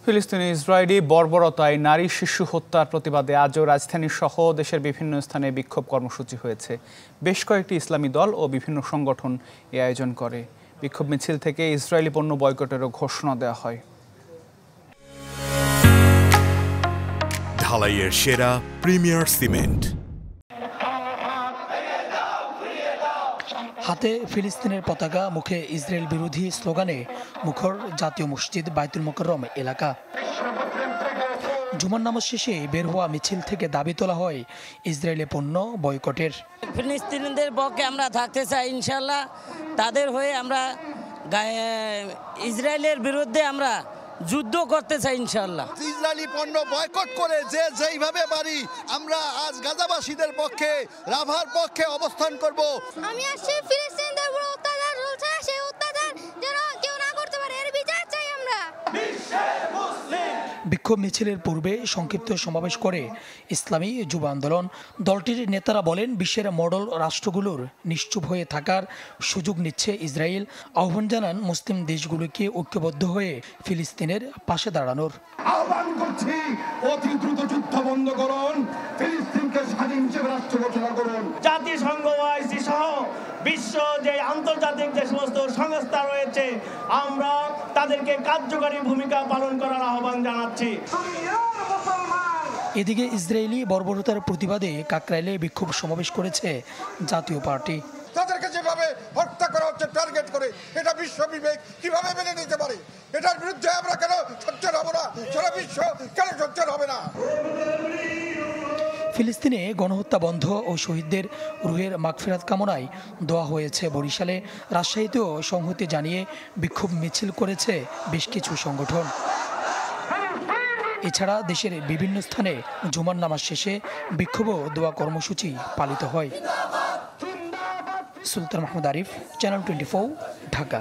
ফিলিস্তিনি ইসরায়েলি বর্বরতায় নারী শিশু হত্যার প্রতিবাদে আজও রাজধানী সহ দেশের বিভিন্ন স্থানে বিক্ষোভ কর্মসূচি হয়েছে। বেশ কয়েকটি ইসলামী দল ও বিভিন্ন সংগঠন এ আয়োজন করে। বিক্ষোভ মিছিল থেকে ইসরায়েলি পণ্য বয়কটেরও ঘোষণা দেওয়া হয়। ঢালাইয়ের সেরা প্রিমিয়ার সিমেন্ট, হাতে ফিলিস্তিনের পতাকা, মুখে ইসরায়েল বিরোধী স্লোগানে মুখর জাতীয় মসজিদ বাইতুল মোকাররম এলাকা। জুমার নামাজ শেষে বের হওয়া মিছিল থেকে দাবি তোলা হয় ইসরায়েলি পণ্য বয়কটের। ফিলিস্তিনিদের পক্ষে আমরা থাকতে চাই, ইনশাল্লাহ তাদের হয়ে আমরা ইসরায়েলের বিরুদ্ধে আমরা যুদ্ধ করতে চাই ইনশাল্লাহ। ইসরায়েলি পণ্য বয়কট করে যে যেইভাবে পারি আমরা আজ গাজাবাসীদের পক্ষে, রাফার পক্ষে অবস্থান করব। আমি আসছি ফিলিস্তিনিদের উপর অত্যাচার চলছে, সেই অত্যাচার যেন কেউ না করতে পারে, এর বিচার চাই আমরা। বিক্ষোভ মিছিলের পূর্বে সংক্ষিপ্ত সমাবেশ করে ইসলামী যুব আন্দোলন। দলটির নেতারা বলেন, বিশ্বের মডেল রাষ্ট্রগুলোর নিশ্চুপ হয়ে থাকার সুযোগ নিচ্ছে ইসরায়েল। আহ্বান জানান মুসলিম দেশগুলোকে ঐক্যবদ্ধ হয়ে ফিলিস্তিনের পাশে দাঁড়ানোর। আহ্বান করছি, অতি দ্রুত যুদ্ধ বন্ধ করুন, ফিলিস্তিনকে স্বাধীন হিসেবে রাষ্ট্র ঘোষণা করুন। জাতিসংঘ, ওআইসি সহ বিশ্ব যে আন্তর্জাতিক যে সমস্ত সংস্থা রয়েছে, আমরা তাদেরকে কার্যকরী ভূমিকা পালন করার আহ্বান জানাচ্ছি। এদিকে ইসরায়েলি বর্বরতার প্রতিবাদে কাকরাইলে বিক্ষোভ সমাবেশ করেছে জাতীয় পার্টি। তাদেরকে যেভাবে হত্যা করা হচ্ছে টার্গেট করে, এটা বিশ্ব বিবেক কিভাবে মেনে নিতে পারে? এটার বিরুদ্ধে আমরা কেন সোচ্চার হব না? সারা বিশ্ব কেন সোচ্চার হবে না? ফিলিস্তিনে গণহত্যা বন্ধ ও শহীদদের রুহের মাগফিরাত কামনায় দোয়া হয়েছে বরিশালে। রাজশাহীতেও সংহতি জানিয়ে বিক্ষোভ মিছিল করেছে বেশ কিছু সংগঠন। এছাড়া দেশের বিভিন্ন স্থানে জুমার নামাজ শেষে বিক্ষোভ ও দোয়া কর্মসূচি পালিত হয়। সুলতান মাহমুদ আরিফ, চ্যানেল 24, ঢাকা।